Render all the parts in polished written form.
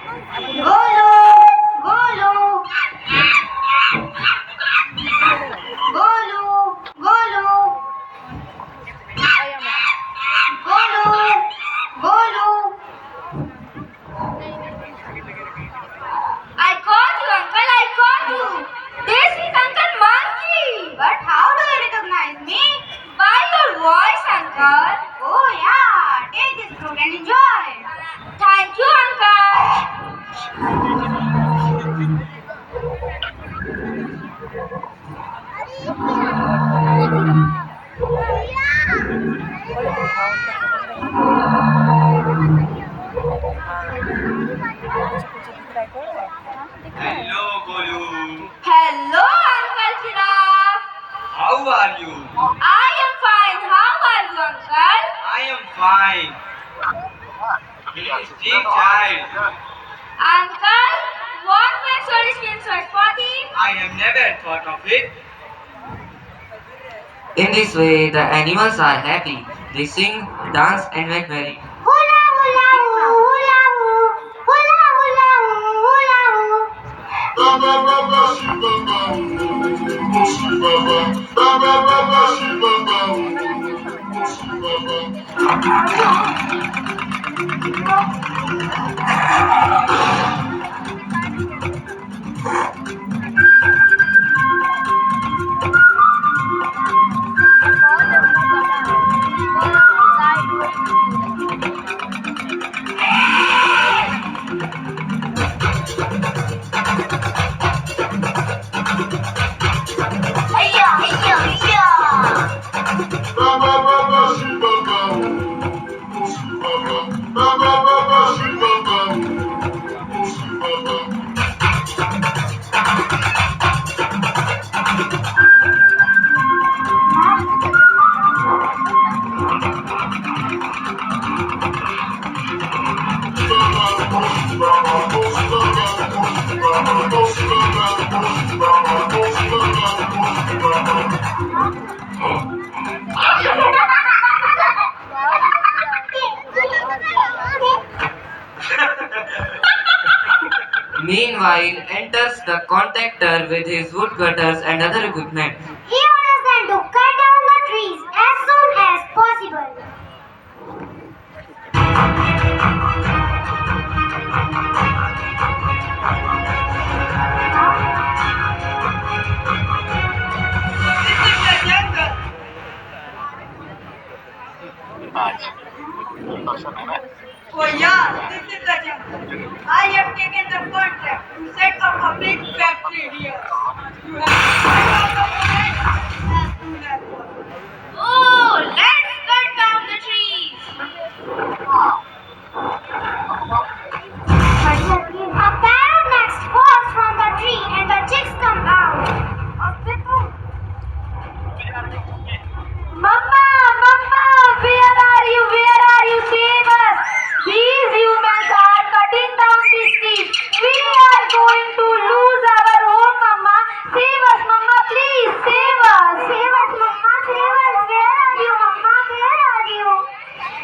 Golu, Golu, Golu, Golu, Golu, Golu. I caught you, uncle. I caught you. This is Uncle Monkey. But how do you recognize me? By your voice, uncle. Oh yeah. Take this fruit and enjoy. Thank you, uncle. Hello, Golu. Hello, Uncle Giraffe. How are you? I am fine. How are you, uncle? I am fine. Interesting child. Uncle, what makes your skin so spotty? I have never thought of it. In this way, the animals are happy. They sing, dance, and make merry. Hula hula hoo, hula hoo, hula hula hoo, hula hoo. Ba ba ba ba shiba ba oh shiba ba ba ba ba ba shiba ba oh shiba ba. Hiya, hiya, hiya. Ba ba ba ba shiba ba oh shiba ba ba ba ba ba shiba ba oh shiba ba. Meanwhile, enters the contactor with his wood cutters and other equipment. He orders them to cut down the trees as soon as possible. Oh yeah, this is the jungle. I have taken the contract to set up a big factory here. You have to cut down the forest as soon as possible. Oh, let's cut down the trees. A parrot nest falls from the tree and the chicks come out. Mama, Mama, where are you? Where are you? Save us! These humans are cutting down this tree. We are going to lose our home, Mama. Save us, Mama, please. Save us. Save us, Mama. Save us. Where are you, Mama? Where are you?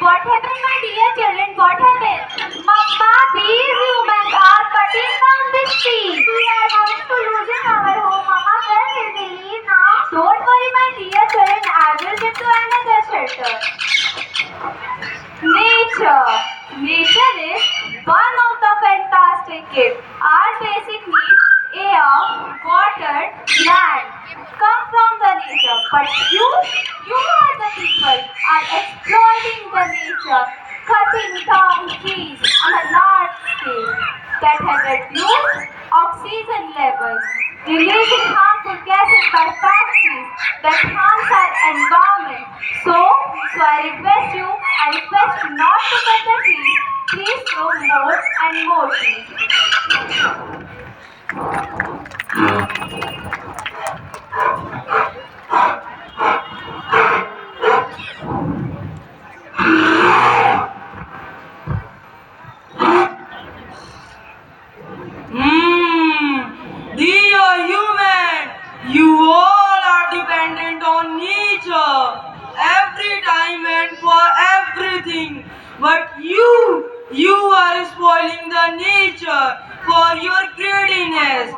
What happened, my dear children? What happened? Mama, these humans are cutting down this tree. We are going to lose our home, Mama. Where will we live now? Don't worry, my dear children. I will get to another shelter. Nature. Nature is one of the fantastic gifts. Our basic needs, air, water, land, come from the nature. But you are the people, are exploiting the nature, cutting down trees on a large scale that have reduced oxygen levels, releasing harmful gases by factories that harms our environment. So I request you not to cut the trees. Please grow more and more trees. Dear human, you all are dependent on nature every time and for everything. But you are spoiling the nature for your greediness.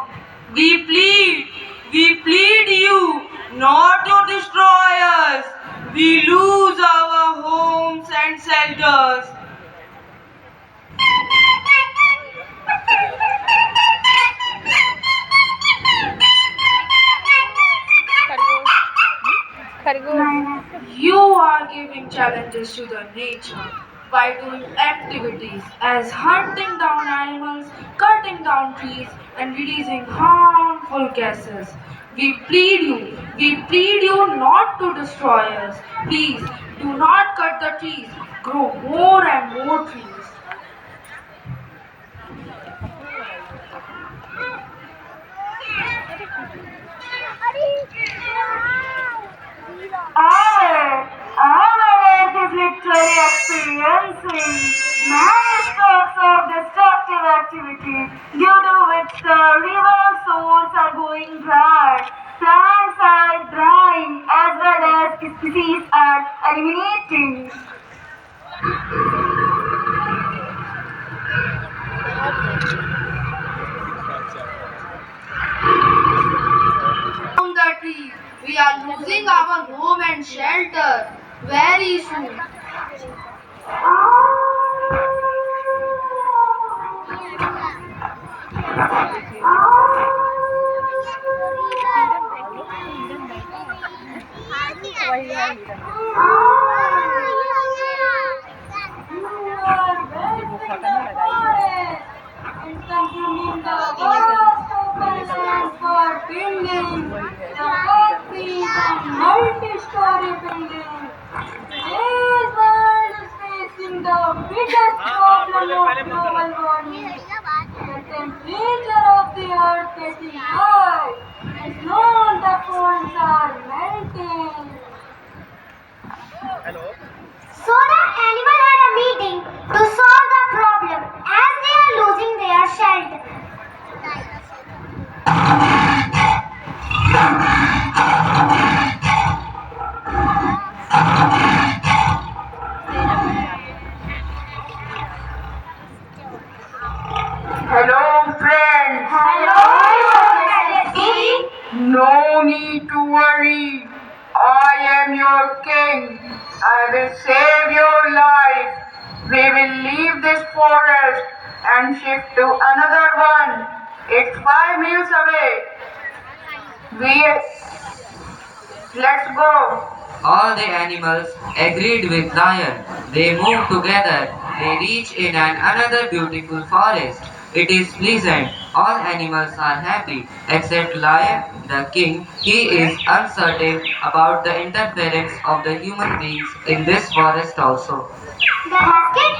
We plead you not to destroy us. We lose our homes and shelters. You are giving challenges to the nature by doing activities as hunting down animals, cutting down trees, and releasing harmful gases. We plead you not to destroy us. Please do not cut the trees, grow more and more trees. Our earth is literally experiencing many strokes of destructive activity due to which the river sources are going dry, plants are dying as well as species are eliminating. From the trees, we are losing our home and shelter very soon. And consuming the vast open lands for building the factories and multi-story buildings. Today's world is facing the biggest problem of global warming. The temperature of the earth getting high, and soon the poles are melting. So the animal had a meeting to solve the problem as they are losing their shelter. Hello, friends. Hello, Your Majesty. No need to worry. I am your king. I will save your life. We will leave this forest and shift to another one. It's 5 miles away. Let's go. All the animals agreed with Lion. They move together. They reach in another beautiful forest. It is pleasant. All animals are happy except Lion, the king. He is uncertain about the interference of the human beings in this forest also. The basket